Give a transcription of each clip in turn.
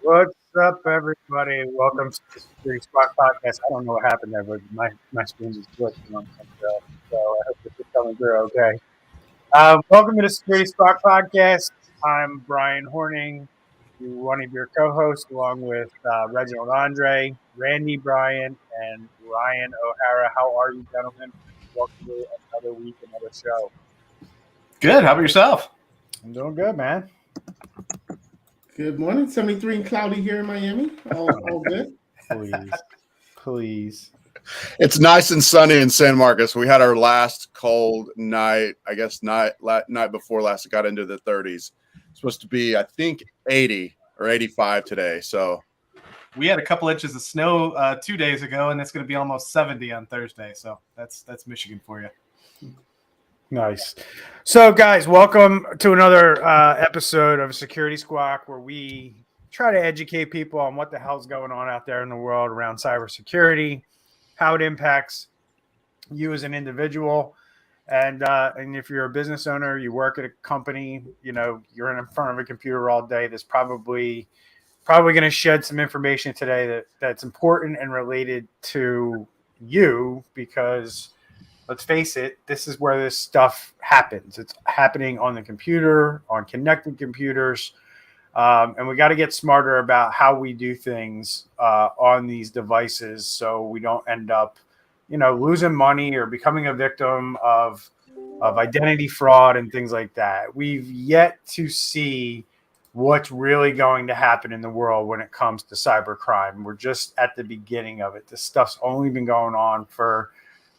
What's up, everybody? Welcome to the Security Squawk podcast. I don't know what happened there, but my screen just glitched on some stuff. So I hope this is coming through okay. Welcome to the Security Squawk podcast. I'm Brian Horning, one of your co-hosts, along with Reginald Andre, Randy Bryan, and Ryan O'Hara. How are you, gentlemen? Welcome to another week, another show. Good. How about yourself? I'm doing good, man. Good morning. 73 and cloudy here in Miami. All good. Please. It's nice and sunny in San Marcos. We had our last cold night, I guess night before last. It got into the 30s. It's supposed to be, I think, 80 or 85 today. So we had a couple inches of snow 2 days ago, and it's going to be almost 70 on Thursday. So that's Michigan for you. Nice. So, guys, welcome to another episode of Security Squawk, where we try to educate people on what the hell's going on out there in the world around cybersecurity, how it impacts you as an individual, and if you're a business owner, you work at a company, you're in front of a computer all day. There's probably going to shed some information today that's important and related to you because. Let's face it, this is where this stuff happens. It's happening on the computer, on connected computers, and we got to get smarter about how we do things on these devices so we don't end up, losing money or becoming a victim of identity fraud and things like that. We've yet to see what's really going to happen in the world when it comes to cybercrime. We're just at the beginning of it. This stuff's only been going on for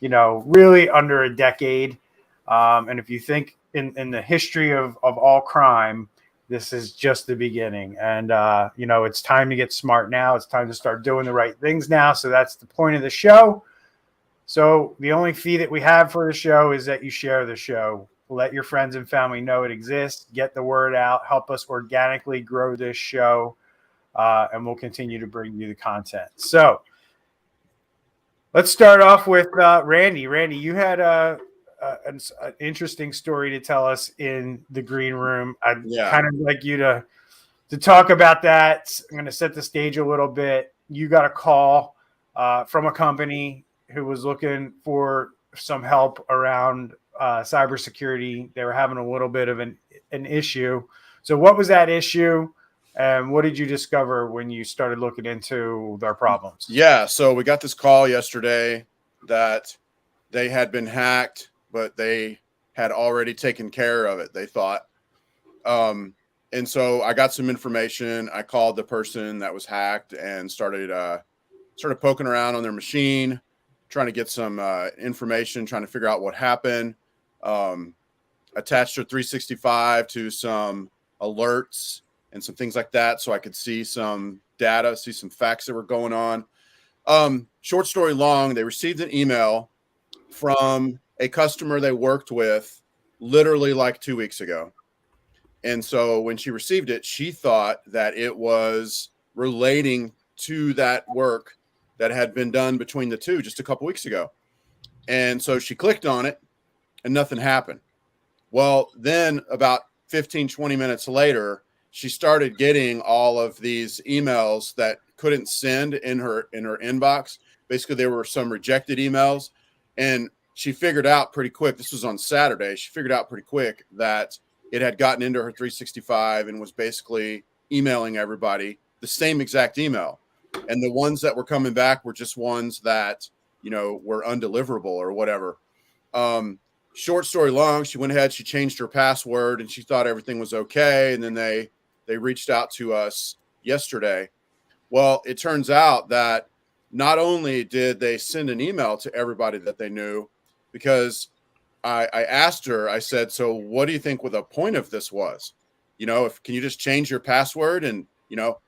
really under a decade. And if you think in the history of all crime, this is just the beginning. And, it's time to get smart now. It's time to start doing the right things now. So that's the point of the show. So the only fee that we have for the show is that you share the show. Let your friends and family know it exists. Get the word out. Help us organically grow this show. And we'll continue to bring you the content. So, let's start off with Randy. Randy, you had an interesting story to tell us in the green room. I'd kind of like you to talk about that. I'm going to set the stage a little bit. You got a call from a company who was looking for some help around cybersecurity. They were having a little bit of an issue. So what was that issue? And what did you discover when you started looking into their problems? Yeah, so we got this call yesterday that they had been hacked, but they had already taken care of it, they thought. And so I got some information. I called the person that was hacked and started poking around on their machine, trying to get some information, trying to figure out what happened. Attached their 365 to some alerts and some things like that, so I could see some data, see some facts that were going on. Short story long, they received an email from a customer they worked with literally like 2 weeks ago. And so when she received it, she thought that it was relating to that work that had been done between the two just a couple weeks ago. And so she clicked on it and nothing happened. Well, then about 15, 20 minutes later, she started getting all of these emails that couldn't send in her inbox. Basically, there were some rejected emails, and she figured out pretty quick. This was on Saturday. She figured out pretty quick that it had gotten into her 365 and was basically emailing everybody the same exact email. And the ones that were coming back were just ones that, were undeliverable or whatever. Short story long, she went ahead, she changed her password, and she thought everything was okay. And then they reached out to us yesterday. Well, it turns out that not only did they send an email to everybody that they knew, because I asked her, I said, so what do you think what the point of this was? Can you just change your password? And,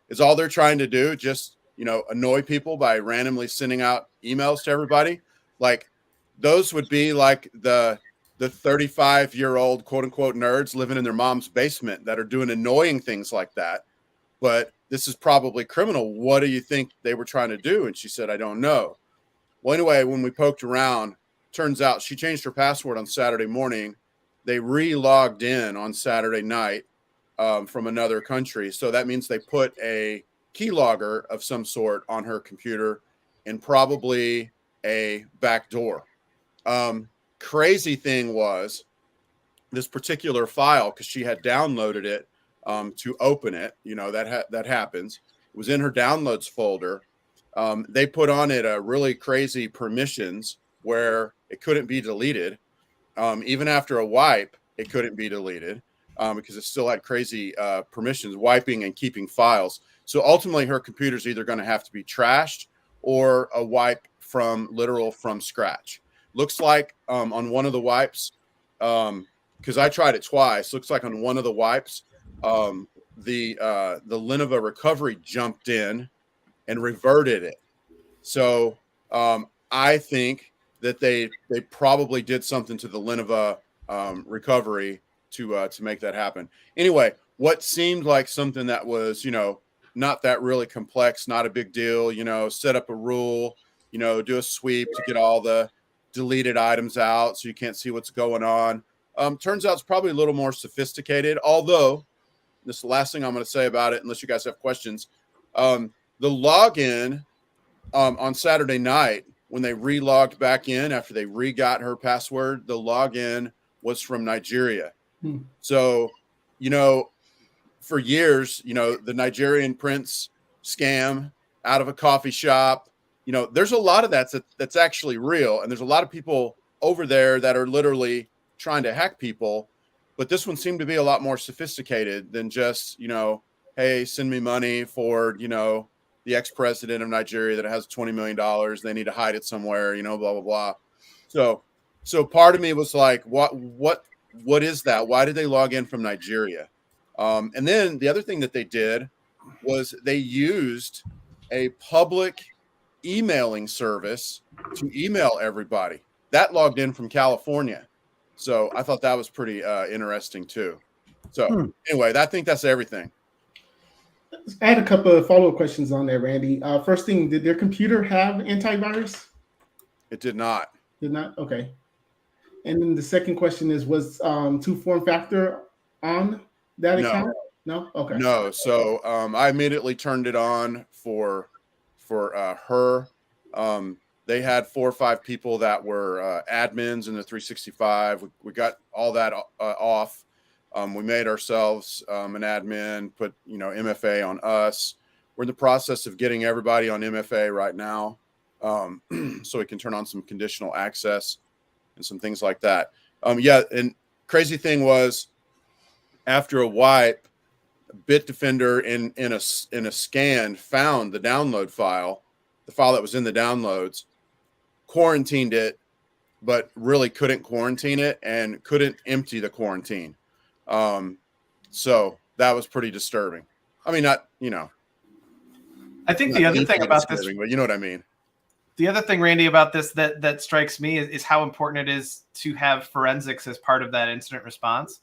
is all they're trying to do just, annoy people by randomly sending out emails to everybody? Like, those would be like the 35-year-old quote unquote nerds living in their mom's basement that are doing annoying things like that. But this is probably criminal. What do you think they were trying to do? And she said, I don't know. Well, anyway, when we poked around, turns out she changed her password on Saturday morning. They re-logged in on Saturday night from another country. So that means they put a keylogger of some sort on her computer and probably a back door. Crazy thing was this particular file, because she had downloaded it to open it. That happens. It was in her downloads folder. They put on it a really crazy permissions where it couldn't be deleted. Even after a wipe, it couldn't be deleted because it still had crazy permissions, wiping and keeping files. So ultimately, her computer's either going to have to be trashed or a wipe from scratch. Looks like on one of the wipes, because I tried it twice. Looks like on one of the wipes, the Lenovo recovery jumped in and reverted it. So I think that they probably did something to the Lenovo recovery to make that happen. Anyway, what seemed like something that was, not that really complex, not a big deal, set up a rule, do a sweep to get all the deleted items out so you can't see what's going on. Turns out it's probably a little more sophisticated, although this is the last thing I'm going to say about it, unless you guys have questions. The login on Saturday night, when they re-logged back in after they re-got her password, the login was from Nigeria. So, for years, the Nigerian prince scam out of a coffee shop, there's a lot of that's actually real. And there's a lot of people over there that are literally trying to hack people. But this one seemed to be a lot more sophisticated than just, hey, send me money for, the ex-president of Nigeria that has $20 million. They need to hide it somewhere, blah, blah, blah. So part of me was like, what is that? Why did they log in from Nigeria? And then the other thing that they did was they used a public emailing service to email everybody that logged in from California. So I thought that was pretty interesting too. So anyway, I think that's everything. I had a couple of follow-up questions on there, Randy. First thing, did their computer have antivirus? It did not. Did not? Okay. And then the second question is, was two-form factor on that account? No? Okay. No. So I immediately turned it on for her. They had 4 or 5 people that were admins in the 365. We got all that off. We made ourselves an admin, put MFA on us. We're in the process of getting everybody on MFA right now, so we can turn on some conditional access and some things like that. And crazy thing was, after a wipe, Bitdefender in a scan found the download file, the file that was in the downloads, quarantined it, but really couldn't quarantine it and couldn't empty the quarantine. So that was pretty disturbing. I mean, I think the other thing about this, but you know what I mean? The other thing, Randy, about this that strikes me is how important it is to have forensics as part of that incident response.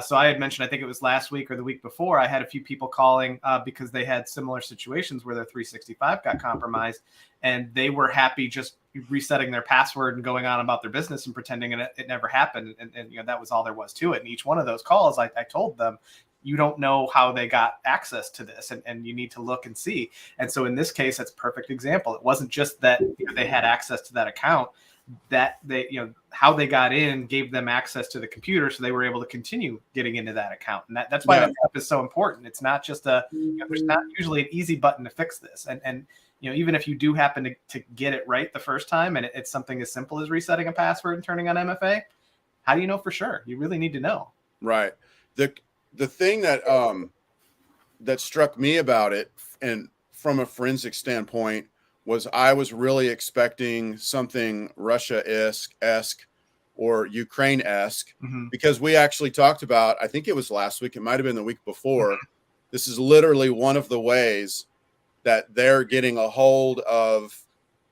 So I had mentioned, I think it was last week or the week before, I had a few people calling because they had similar situations where their 365 got compromised, and they were happy just resetting their password and going on about their business and pretending it never happened. And that was all there was to it. And each one of those calls, I told them, you don't know how they got access to this, and you need to look and see. And so in this case, that's a perfect example. It wasn't just that they had access to that account, that they, how they got in gave them access to the computer, so they were able to continue getting into that account. And that's why that stuff is so important. It's not just there's not usually an easy button to fix this. And even if you do happen to get it right the first time, and it's something as simple as resetting a password and turning on MFA, how do you know for sure? You really need to know. Right. The thing that that struck me about it, and from a forensic standpoint, was I was really expecting something Russia-esque or Ukraine-esque, because we actually talked about, I think it was last week, it might have been the week before, this is literally one of the ways that they're getting a hold of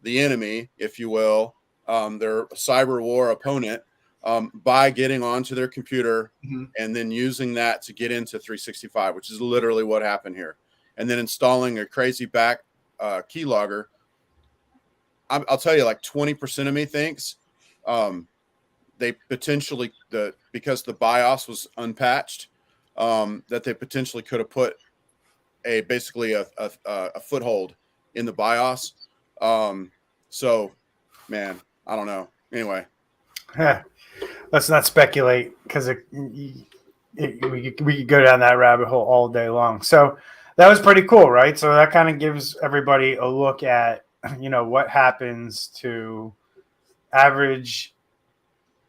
the enemy, if you will, their cyber war opponent, by getting onto their computer and then using that to get into 365, which is literally what happened here. And then installing a crazy back keylogger. I'll tell you, like 20% of me thinks they potentially, because the BIOS was unpatched, that they potentially could have put basically a foothold in the BIOS. So, man, I don't know. Anyway, let's not speculate because we could go down that rabbit hole all day long. So that was pretty cool, right? So that kind of gives everybody a look at, what happens to average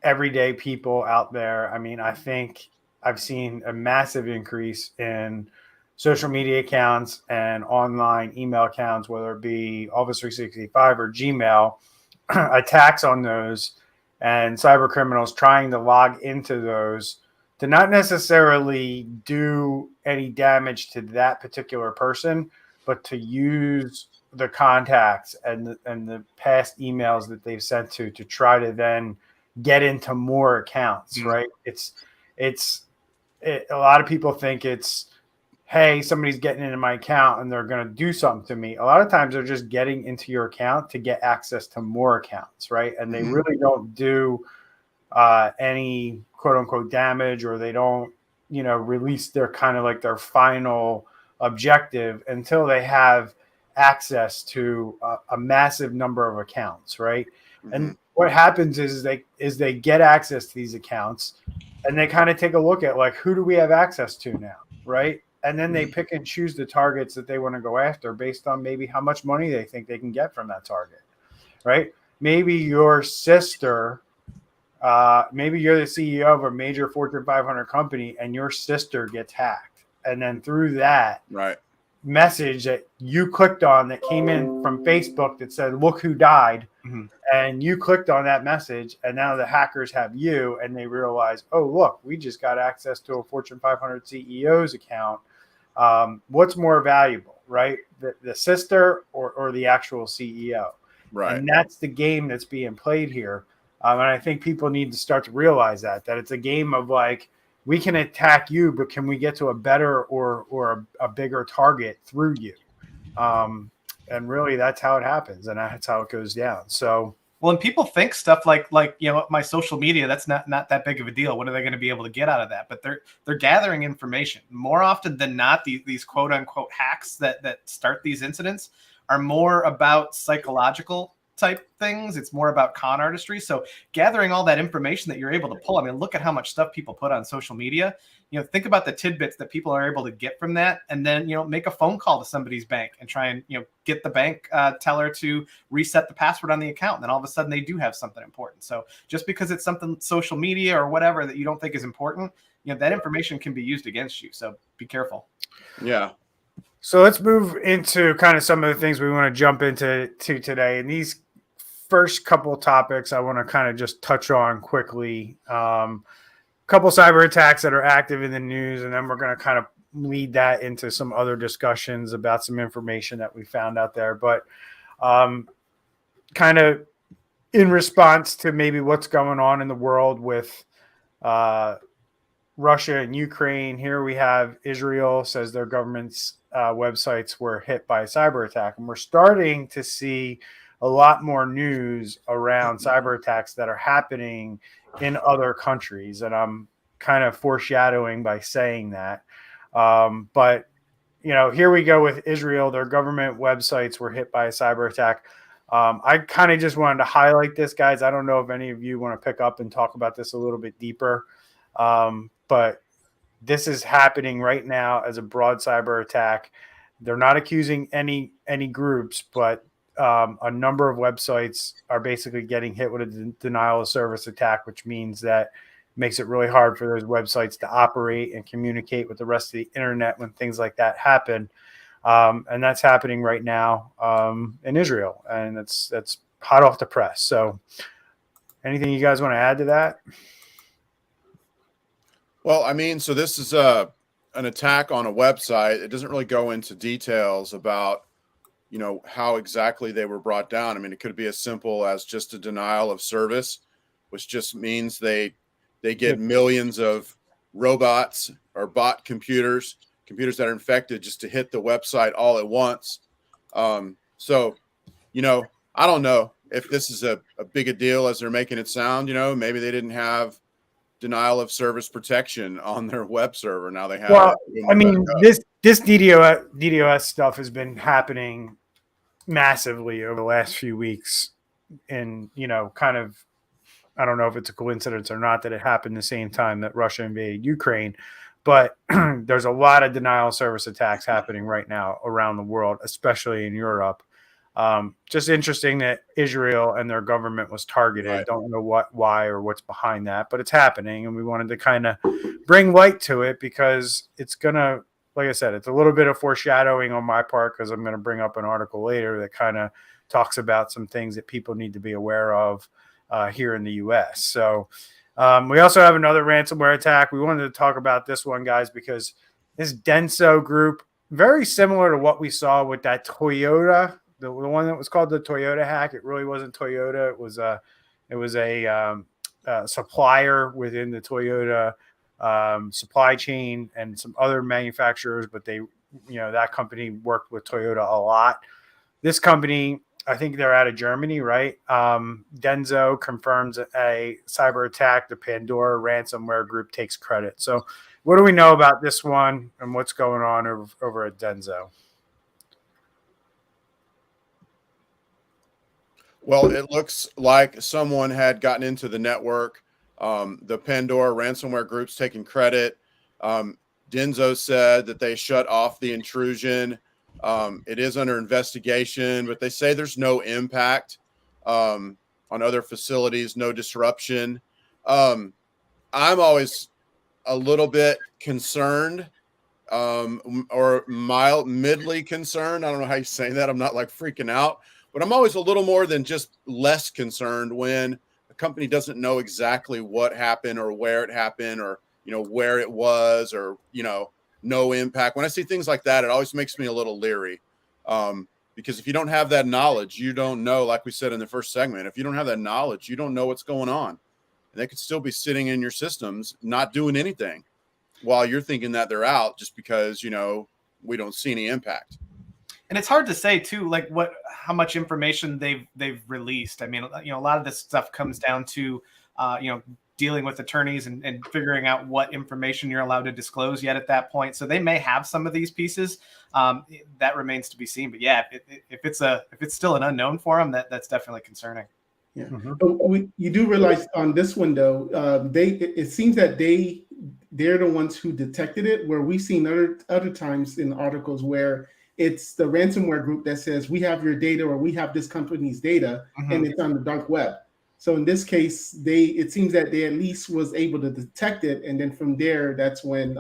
everyday people out there. I mean, I think I've seen a massive increase in social media accounts and online email accounts, whether it be Office 365 or Gmail, attacks on those and cyber criminals trying to log into those to not necessarily do any damage to that particular person, but to use the contacts and the past emails that they've sent to try to then get into more accounts, right? A lot of people think it's, hey, somebody's getting into my account and they're going to do something to me. A lot of times they're just getting into your account to get access to more accounts, right? And they really don't do any quote unquote damage, or they don't, release their kind of like their final objective until they have access to a massive number of accounts, right? And what happens is they get access to these accounts and they kind of take a look at, like, who do we have access to now, right? And then they pick and choose the targets that they want to go after based on maybe how much money they think they can get from that target, right? Maybe your sister, maybe you're the CEO of a major Fortune 500 company and your sister gets hacked. And then through that message that you clicked on that came in from Facebook that said, look who died. And you clicked on that message, and now the hackers have you, and they realize, oh, look, we just got access to a Fortune 500 CEO's account. What's more valuable, right? The sister or the actual CEO? Right. And that's the game that's being played here. And I think people need to start to realize that it's a game of, like, we can attack you, but can we get to a better or a bigger target through you? And really, that's how it happens, and that's how it goes down. So, well, and people think stuff like my social media, that's not that big of a deal. What are they going to be able to get out of that? But they're gathering information. More often than not, these quote unquote hacks that start these incidents are more about psychological type things. It's more about con artistry. So gathering all that information that you're able to pull. I mean, look at how much stuff people put on social media. Think about the tidbits that people are able to get from that, and then, make a phone call to somebody's bank and try and, get the bank teller to reset the password on the account. And then all of a sudden they do have something important. So just because it's something social media or whatever that you don't think is important, that information can be used against you. So be careful. Yeah. So let's move into kind of some of the things we want to jump into today. And these first couple of topics I want to kind of just touch on quickly. Couple cyber attacks that are active in the news, and then we're going to kind of lead that into some other discussions about some information that we found out there. But kind of in response to maybe what's going on in the world with Russia and Ukraine, here we have Israel says their government's websites were hit by a cyber attack, and we're starting to see a lot more news around cyber attacks that are happening in other countries. And I'm kind of foreshadowing by saying that. But, here we go with Israel. Their government websites were hit by a cyber attack. I kind of just wanted to highlight this, guys. I don't know if any of you want to pick up and talk about this a little bit deeper. But this is happening right now as a broad cyber attack. They're not accusing any groups, but a number of websites are basically getting hit with a denial of service attack, which means that makes it really hard for those websites to operate and communicate with the rest of the internet when things like that happen. And that's happening right now in Israel, and that's hot off the press. So anything you guys want to add to that? Well, I mean, so this is an attack on a website. It doesn't really go into details about how exactly they were brought down. I mean, it could be as simple as just a denial of service, which just means they get millions of robots or bot computers that are infected just to hit the website all at once. So, I don't know if this is a big a deal as they're making it sound. Maybe they didn't have denial of service protection on their web server. Now they have. Well, I mean, this DDoS stuff has been happening massively over the last few weeks, and kind of, I don't know if it's a coincidence or not that it happened the same time that Russia invaded Ukraine, but there's a lot of denial of service attacks happening right now around the world, especially in Europe. Just interesting that Israel and their government was targeted. Right. Don't know why, or what's behind that, but it's happening, and we wanted to kind of bring light to it because it's gonna, like I said, it's a little bit of foreshadowing on my part because I'm going to bring up an article later that kind of talks about some things that people need to be aware of here in the U.S. So we also have another ransomware attack. We wanted to talk about this one, guys, because this Denso group, very similar to what we saw with that Toyota, the one that was called the Toyota hack. It really wasn't Toyota. It was a supplier within the Toyota supply chain and some other manufacturers, but they, that company worked with Toyota a lot. This company, I think they're out of Germany, right? Denso confirms a cyber attack. The Pandora ransomware group takes credit. So what do we know about this one and what's going on over at Denso? Well, it looks like someone had gotten into the network. The Pandora ransomware group's taking credit. Denso said that they shut off the intrusion. It is under investigation, but they say there's no impact on other facilities, no disruption. I'm always a little bit concerned, or mildly concerned. I don't know how you say that. I'm not like freaking out, but I'm always a little more than just less concerned when a company doesn't know exactly what happened or where it happened or, where it was or, no impact. When I see things like that, it always makes me a little leery. Because if you don't have that knowledge, you don't know, like we said in the first segment, if you don't have that knowledge, you don't know what's going on. And they could still be sitting in your systems, not doing anything while you're thinking that they're out just because, we don't see any impact. And it's hard to say too, like how much information they've released. I mean, a lot of this stuff comes down to, dealing with attorneys and figuring out what information you're allowed to disclose yet at that point. So they may have some of these pieces. That remains to be seen. But yeah, if it's still an unknown for them, that's definitely concerning. Yeah, you do realize on this one though, it seems that they're the ones who detected it. Where we've seen other times in articles where it's the ransomware group that says we have your data or we have this company's data, and it's on the dark web. So in this case, it seems that they at least was able to detect it, and then from there, that's when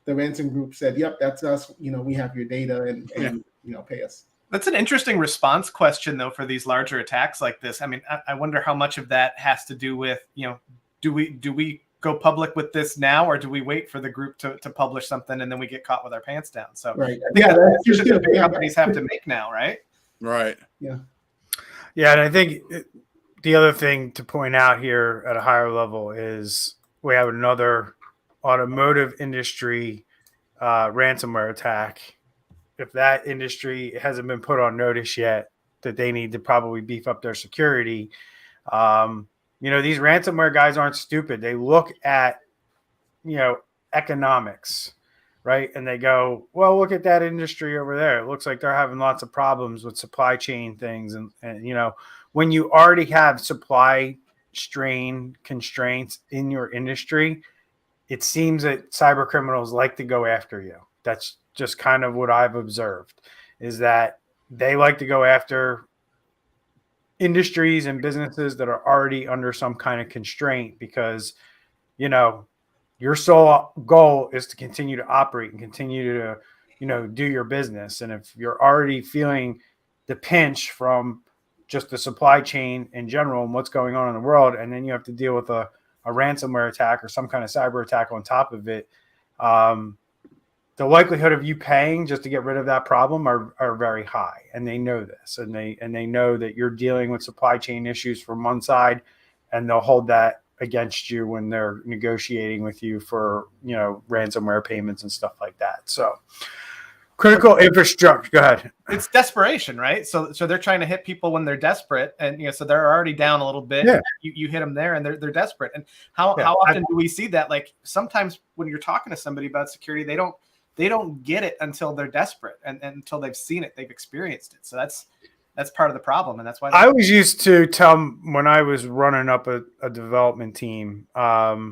the ransom group said, "Yep, that's us. We have your data, and pay us." That's an interesting response question, though, for these larger attacks like this. I mean, I wonder how much of that has to do with, do we go public with this now, or do we wait for the group to publish something and then we get caught with our pants down? So right, I think that's a decision that big companies have to make now, right? Right. Yeah. Yeah, and I think the other thing to point out here at a higher level is we have another automotive industry ransomware attack. If that industry hasn't been put on notice yet that they need to probably beef up their security, these ransomware guys aren't stupid. They look at, economics, right? And they go, well, look at that industry over there. It looks like they're having lots of problems with supply chain things. And when you already have supply strain constraints in your industry, it seems that cyber criminals like to go after you. That's just kind of what I've observed, is that they like to go after industries and businesses that are already under some kind of constraint because, your sole goal is to continue to operate and continue to, do your business. And if you're already feeling the pinch from just the supply chain in general and what's going on in the world, and then you have to deal with a ransomware attack or some kind of cyber attack on top of it, the likelihood of you paying just to get rid of that problem are very high, and they know this, and they know that you're dealing with supply chain issues from one side, and they'll hold that against you when they're negotiating with you for ransomware payments and stuff like that. So critical infrastructure. Go ahead. It's desperation, right? So they're trying to hit people when they're desperate, and so they're already down a little bit. Yeah. You hit them there, and they're desperate. And how often do we see that? Like sometimes when you're talking to somebody about security, they don't they don't get it until they're desperate and until they've seen it, they've experienced it. So that's part of the problem, and that's why I always used to tell when I was running up a development team, but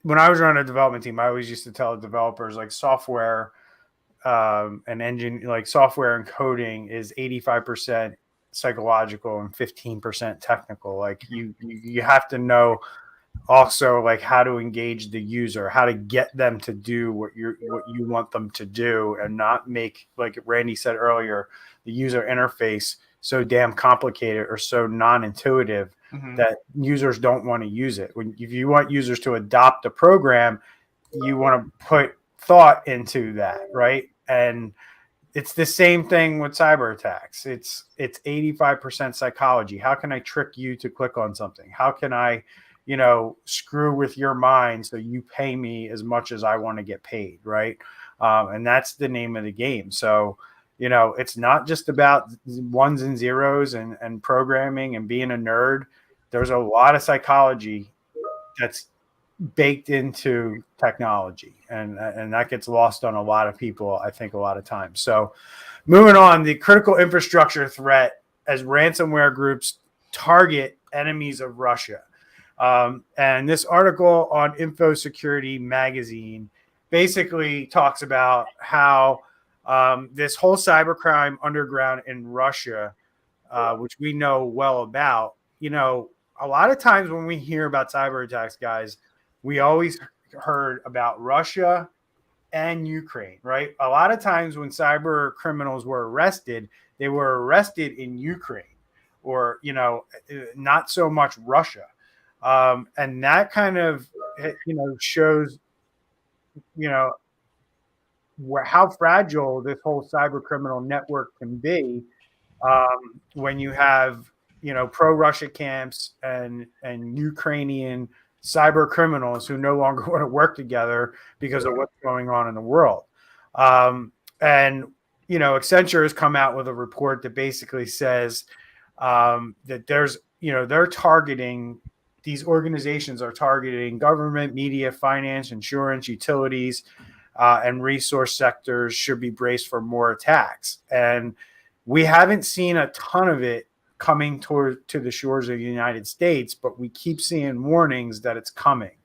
when I was running a development team, I always used to tell developers like software and engine, like software and coding is 85% psychological and 15% technical. Like you have to know also like how to engage the user, how to get them to do what you want them to do, and not make, like Randy said earlier, the user interface so damn complicated or so non-intuitive that users don't want to use it. If you want users to adopt a program, you want to put thought into that, right? And it's the same thing with cyber attacks. It's 85% psychology. How can I trick you to click on something? How can I, screw with your mind so you pay me as much as I want to get paid, right? And that's the name of the game. So, it's not just about ones and zeros and programming and being a nerd. There's a lot of psychology that's baked into technology, and that gets lost on a lot of people, I think, a lot of times. So moving on, the critical infrastructure threat as ransomware groups target enemies of Russia. And this article on Info Security Magazine basically talks about how this whole cybercrime underground in Russia, which we know well about, a lot of times when we hear about cyber attacks, guys, we always heard about Russia and Ukraine, right? A lot of times when cyber criminals were arrested, they were arrested in Ukraine or, not so much Russia. And that kind of, shows, how fragile this whole cyber criminal network can be when you have, pro-Russia camps and Ukrainian cyber criminals who no longer want to work together because of what's going on in the world. And, Accenture has come out with a report that basically says that there's, they're targeting, these organizations are targeting government, media, finance, insurance, utilities, and resource sectors should be braced for more attacks. And we haven't seen a ton of it coming to the shores of the United States, but we keep seeing warnings that it's coming.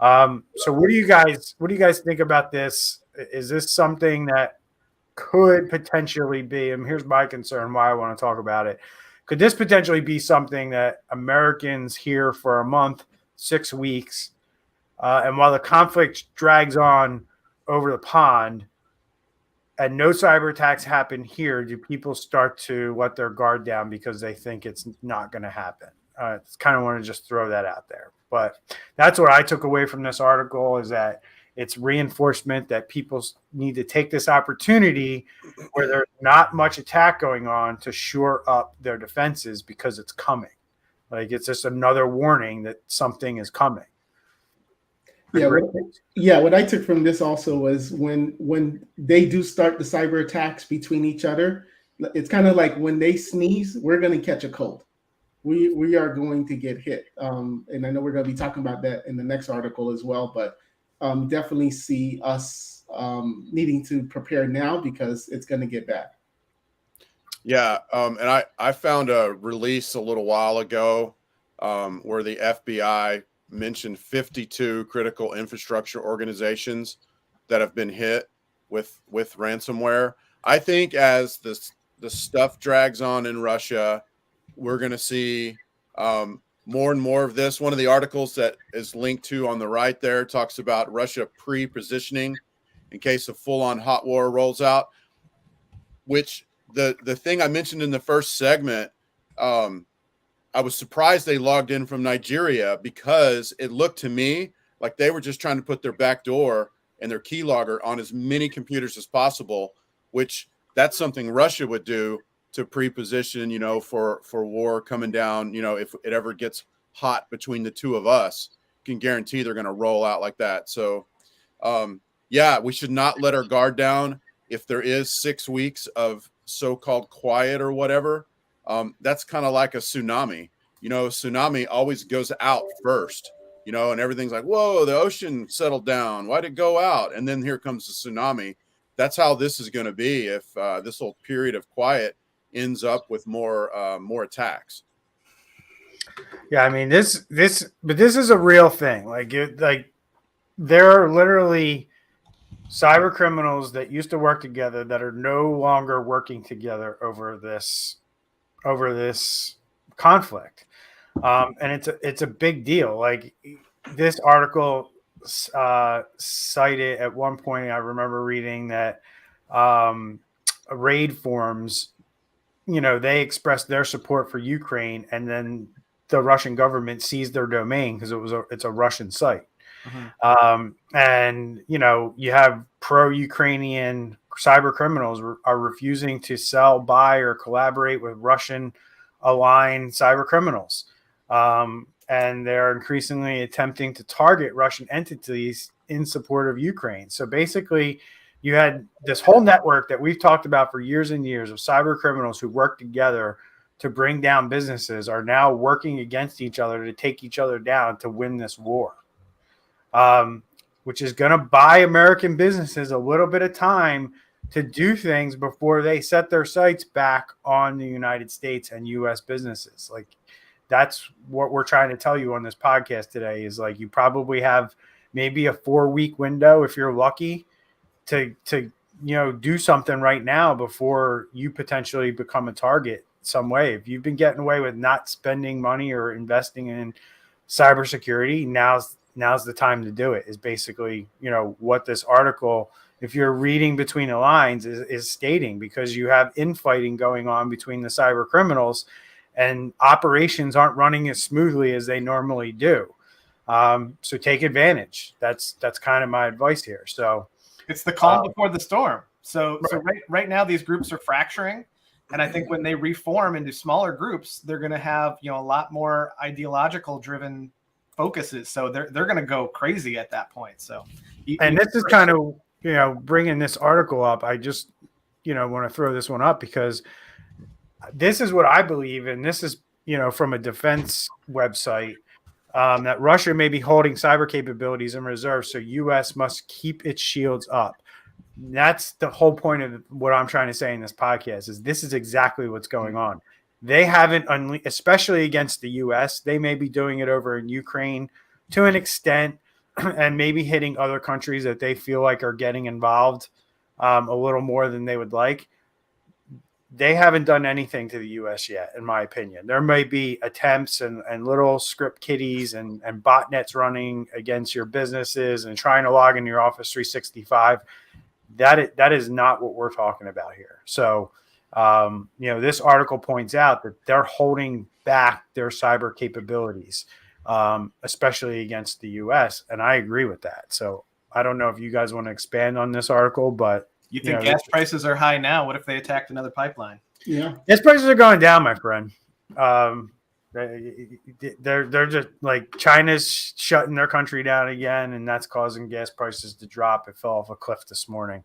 So what do you guys think about this? Is this something that could potentially be, and here's my concern why I want to talk about it. Could this potentially be something that Americans hear for a month, 6 weeks, and while the conflict drags on over the pond and no cyber attacks happen here, do people start to let their guard down because they think it's not going to happen? It's kind of want to just throw that out there. But that's what I took away from this article, is that it's reinforcement that people need to take this opportunity where there's not much attack going on to shore up their defenses, because it's coming. Like, it's just another warning that something is coming. Yeah, what I took from this also was when they do start the cyber attacks between each other, it's kind of like when they sneeze, we're going to catch a cold. We are going to get hit. And I know we're going to be talking about that in the next article as well, but definitely see us needing to prepare now, because it's going to get bad. Yeah, and I found a release a little while ago where the FBI mentioned 52 critical infrastructure organizations that have been hit with ransomware. I think as the stuff drags on in Russia, we're going to see more and more of this. One of the articles that is linked to on the right there talks about Russia pre-positioning in case a full-on hot war rolls out, which the thing I mentioned in the first segment, I was surprised they logged in from Nigeria, because it looked to me like they were just trying to put their backdoor and their keylogger on as many computers as possible, which that's something Russia would do to pre-position, for war coming down. If it ever gets hot between the two of us, can guarantee they're going to roll out like that. So, yeah, we should not let our guard down. If there is 6 weeks of so-called quiet or whatever, that's kind of like a tsunami. Tsunami always goes out first. you know, and everything's like, whoa, the ocean settled down. Why'd it go out? And then here comes the tsunami. That's how this is going to be if this whole period of quiet ends up with more attacks. Yeah, I mean but this is a real thing. Like there are literally cyber criminals that used to work together that are no longer working together over this conflict, and it's a big deal. Like this article cited at one point. I remember reading that raid forums, you know, they expressed their support for Ukraine, and then the Russian government seized their domain because it's a Russian site. And you know, you have pro-Ukrainian cyber criminals are refusing to sell, buy, or collaborate with Russian aligned cyber criminals, and they're increasingly attempting to target Russian entities in support of Ukraine. So basically, you had this whole network that we've talked about for years and years of cyber criminals who work together to bring down businesses are now working against each other to take each other down to win this war. Which is going to buy American businesses a little bit of time to do things before they set their sights back on the United States and U.S. businesses. Like, that's what we're trying to tell you on this podcast today is like, you probably have maybe a 4-week window, if you're lucky, to you know, do something right now before you potentially become a target some way. If you've been getting away with not spending money or investing in cybersecurity, now's the time to do it, is basically, you know, what this article, if you're reading between the lines, is stating, because you have infighting going on between the cyber criminals and operations aren't running as smoothly as they normally do. So take advantage. That's kind of my advice here. So it's the calm before the storm. So right now these groups are fracturing. And I think when they reform into smaller groups, they're going to have, you know, a lot more ideological driven focuses. So they're going to go crazy at that point. So, and this is kind of, you know, bringing this article up. I just, you know, want to throw this one up because this is what I believe. And this is, you know, from a defense website, that Russia may be holding cyber capabilities in reserve. So U.S. must keep its shields up. That's the whole point of what I'm trying to say in this podcast is this is exactly what's going on. They haven't especially against the U.S. They may be doing it over in Ukraine to an extent and maybe hitting other countries that they feel like are getting involved a little more than they would like. They haven't done anything to the U.S. yet, in my opinion. There may be attempts and little script kiddies and botnets running against your businesses and trying to log into your Office 365. That is not what we're talking about here. So, you know, this article points out that they're holding back their cyber capabilities, especially against the U.S. And I agree with that. So I don't know if you guys want to expand on this article, but you think gas prices are high now. What if they attacked another pipeline? Yeah. Gas prices are going down, my friend. They're just like China's shutting their country down again, and that's causing gas prices to drop. It fell off a cliff this morning.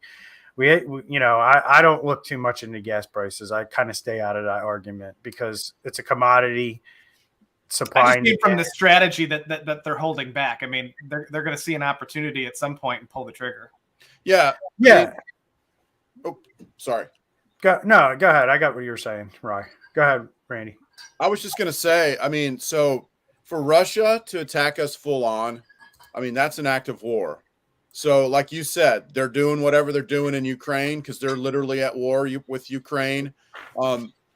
We you know, I don't look too much into gas prices. I kind of stay out of that argument because it's a commodity. Supply. I just mean from the strategy that they're holding back. I mean, they're going to see an opportunity at some point and pull the trigger. Yeah. Yeah. Oh, sorry. Go ahead. I got what you were saying, Rye. Go ahead, Randy. I was just going to say, I mean, so for Russia to attack us full on, I mean, that's an act of war. So like you said, they're doing whatever they're doing in Ukraine because they're literally at war with Ukraine.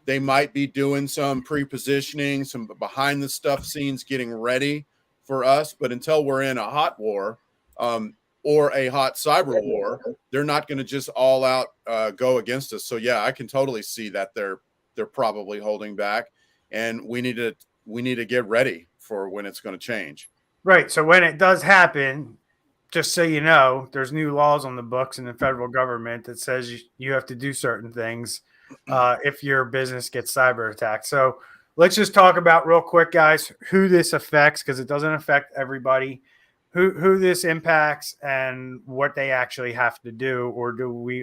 They might be doing some pre-positioning, some behind the stuff scenes, getting ready for us. But until we're in a hot war or a hot cyber war, they're not going to just all out go against us. So, yeah, I can totally see that they're probably holding back. And we need to get ready for when it's going to change. Right. So when it does happen, just so you know, there's new laws on the books in the federal government that says you have to do certain things if your business gets cyber attacked. So let's just talk about real quick, guys, who this affects, because it doesn't affect everybody, who this impacts and what they actually have to do, or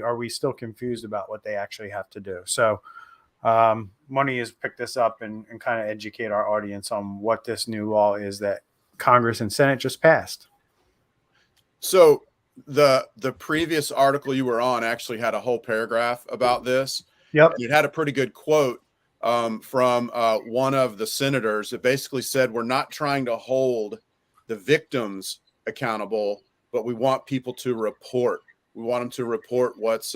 are we still confused about what they actually have to do? So Money has picked this up and kind of educate our audience on what this new law is that Congress and Senate just passed. So the previous article you were on actually had a whole paragraph about this. Yep. And it had a pretty good quote from one of the senators that basically said, we're not trying to hold the victims accountable, but we want people to report. We want them to report what's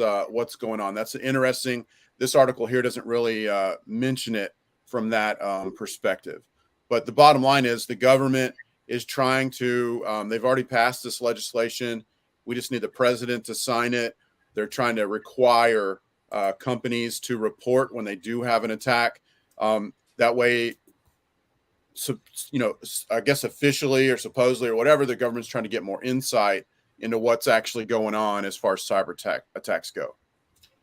going on. That's interesting. This article here doesn't really mention it from that perspective. But the bottom line is the government is trying to, they've already passed this legislation. We just need the president to sign it. They're trying to require companies to report when they do have an attack. That way, so, I guess officially or supposedly or whatever, the government's trying to get more insight into what's actually going on as far as cyber attacks go.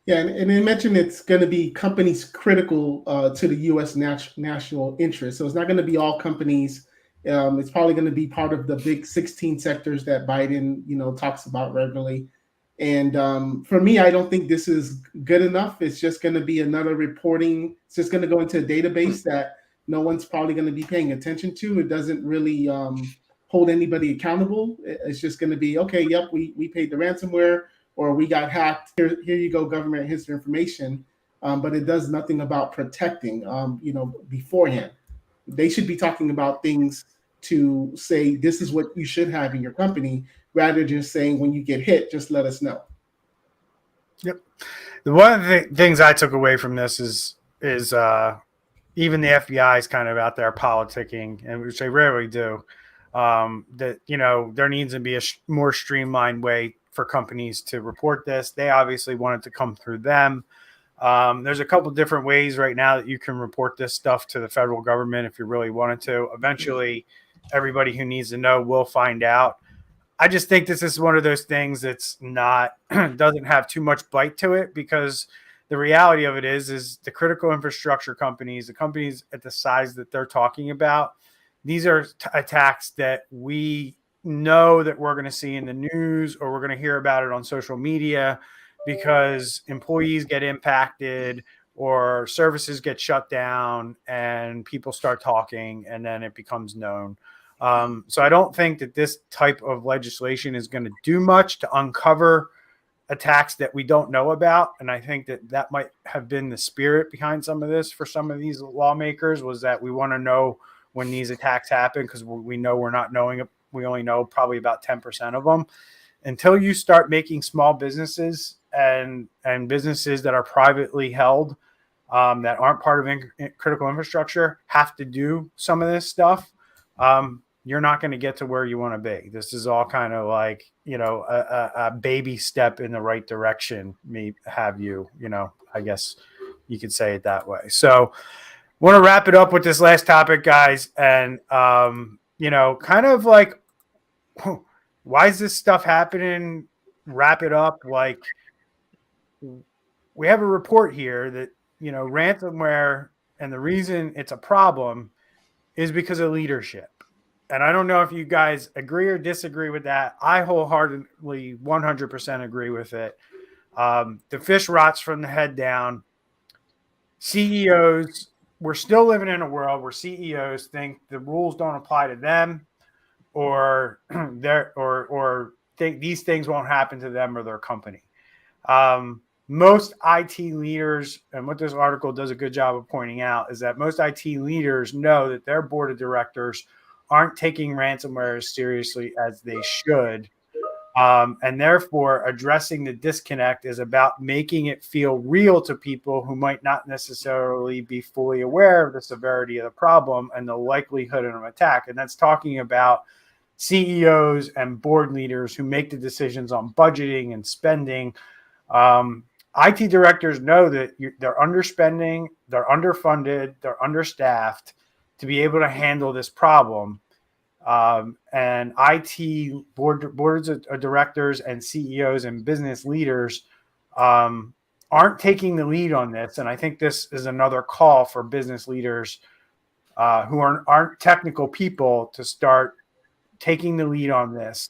Yeah, and they mentioned it's going to be companies critical to the U.S. national interest. So it's not going to be all companies. It's probably going to be part of the big 16 sectors that Biden, talks about regularly. And for me, I don't think this is good enough. It's just going to be another reporting. It's just going to go into a database that no one's probably going to be paying attention to. It doesn't really hold anybody accountable. It's just going to be, okay, yep, we paid the ransomware, or we got hacked. Here you go, government, here's the information. But it does nothing about protecting, beforehand. They should be talking about things to say, this is what you should have in your company, rather than just saying, when you get hit, just let us know. Yep. One of the things I took away from this is even the FBI is kind of out there politicking, and which they rarely do. That there needs to be a more streamlined way for companies to report this. They obviously want it to come through them. There's a couple different ways right now that you can report this stuff to the federal government if you really wanted to. Eventually, everybody who needs to know will find out. I just think this is one of those things that's not doesn't have too much bite to it, because the reality of it is the critical infrastructure companies, the companies at the size that they're talking about, these are attacks that we know that we're going to see in the news, or we're going to hear about it on social media, because employees get impacted or services get shut down and people start talking, and then it becomes known. So I don't think that this type of legislation is going to do much to uncover attacks that we don't know about. And I think that might have been the spirit behind some of this for some of these lawmakers, was that we want to know when these attacks happen, because we know we're not knowing. We only know probably about 10% of them. Until you start making small businesses and businesses that are privately held, that aren't part of critical infrastructure, have to do some of this stuff, you're not going to get to where you want to be. This is all kind of like, a baby step in the right direction, I guess you could say it that way. So want to wrap it up with this last topic, guys. And, kind of like, why is this stuff happening? Wrap it up. Like, we have a report here that, ransomware, and the reason it's a problem is because of leadership. And I don't know if you guys agree or disagree with that. I wholeheartedly 100% agree with it. The fish rots from the head down. CEOs, we're still living in a world where CEOs think the rules don't apply to them, or think these things won't happen to them or their company. Most IT leaders, and what this article does a good job of pointing out, is that most IT leaders know that their board of directors aren't taking ransomware as seriously as they should. And therefore, addressing the disconnect is about making it feel real to people who might not necessarily be fully aware of the severity of the problem and the likelihood of an attack. And that's talking about CEOs and board leaders who make the decisions on budgeting and spending. IT directors know that they're underspending, they're underfunded, they're understaffed to be able to handle this problem. And IT boards of directors and CEOs and business leaders aren't taking the lead on this. And I think this is another call for business leaders who aren't technical people to start taking the lead on this,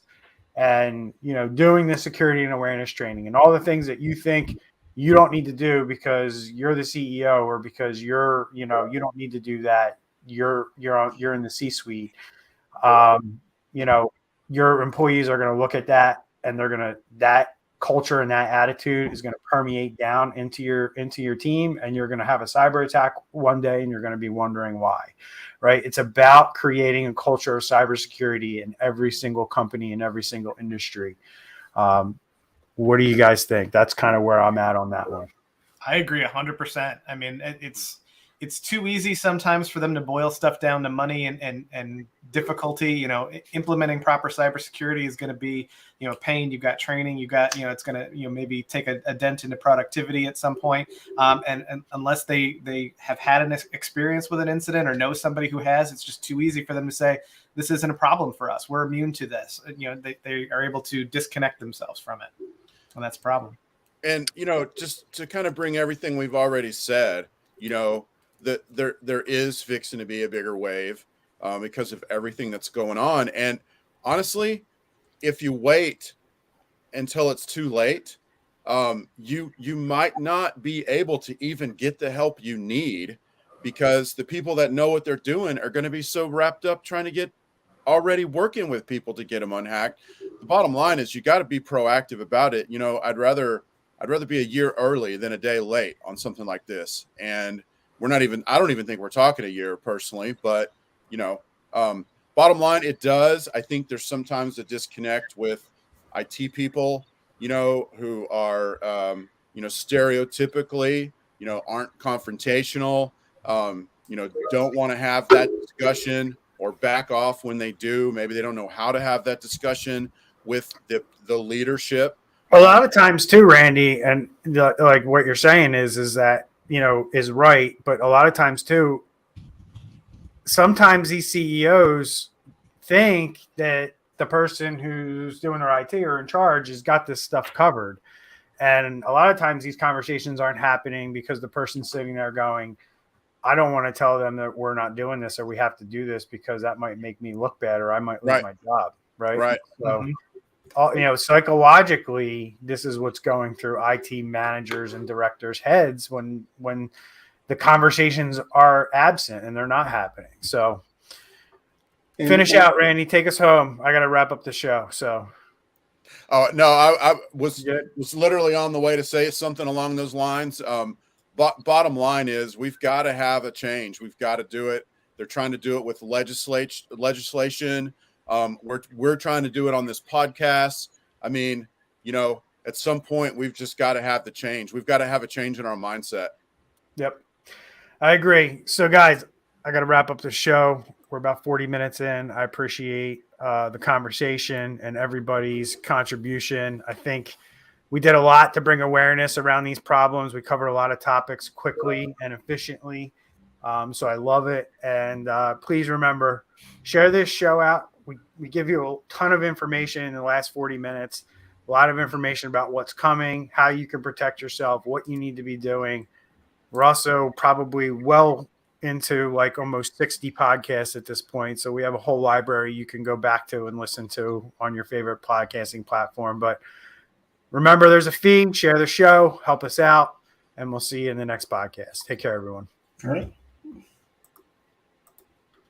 and doing the security and awareness training and all the things that you think you don't need to do because you're the CEO, or because you don't need to do that. You're in the C-suite. You know, your employees are going to look at that, and that culture and that attitude is going to permeate down into your team, and you're going to have a cyber attack one day and you're going to be wondering why, right? It's about creating a culture of cybersecurity in every single company, in every single industry. What do you guys think? That's kind of where I'm at on that one. I agree 100%. I mean, it's too easy sometimes for them to boil stuff down to money and difficulty. You know, implementing proper cybersecurity is going to be, you know, pain. You've got training. You got, you know, it's going to, you know, maybe take a dent into productivity at some point. And unless they have had an experience with an incident or know somebody who has, it's just too easy for them to say, this isn't a problem for us. We're immune to this. You know, they are able to disconnect themselves from it. And that's a problem. And, you know, just to kind of bring everything we've already said, you know, that there is fixing to be a bigger wave because of everything that's going on. And honestly, if you wait until it's too late, you might not be able to even get the help you need, because the people that know what they're doing are going to be so wrapped up trying to get already working with people to get them unhacked. The bottom line is you got to be proactive about it. You know, I'd rather be a year early than a day late on something like this. And I don't even think we're talking a year personally, but you know, bottom line, it does. I think there's sometimes a disconnect with IT people, you know, who are, you know, stereotypically, you know, aren't confrontational, you know, don't want to have that discussion or back off when they do. Maybe they don't know how to have that discussion with the leadership. A lot of times too, Randy, and like what you're saying is that, you know, is right. But a lot of times too, sometimes these CEOs think that the person who's doing their IT or in charge has got this stuff covered. And a lot of times these conversations aren't happening because the person's sitting there going, I don't want to tell them that we're not doing this or we have to do this because that might make me look bad or I might lose my job. Right. So, you know, psychologically, this is what's going through IT managers and directors' heads when the conversations are absent and they're not happening. So finish out, Randy. Take us home. I got to wrap up the show. So. Oh, no, I was literally on the way to say something along those lines. Bottom line is we've got to have a change. We've got to do it. They're trying to do it with legislation. We're trying to do it on this podcast. I mean, you know, at some point we've just got to have the change. We've got to have a change in our mindset. Yep. I agree. So guys, I got to wrap up the show. We're about 40 minutes in. I appreciate the conversation and everybody's contribution. I think we did a lot to bring awareness around these problems. We covered a lot of topics quickly and efficiently. So I love it. And please remember, share this show out. We give you a ton of information in the last 40 minutes, a lot of information about what's coming, how you can protect yourself, what you need to be doing. We're also probably well into like almost 60 podcasts at this point. So we have a whole library you can go back to and listen to on your favorite podcasting platform. But remember, there's a fee. Share the show, help us out, and we'll see you in the next podcast. Take care, everyone. All right.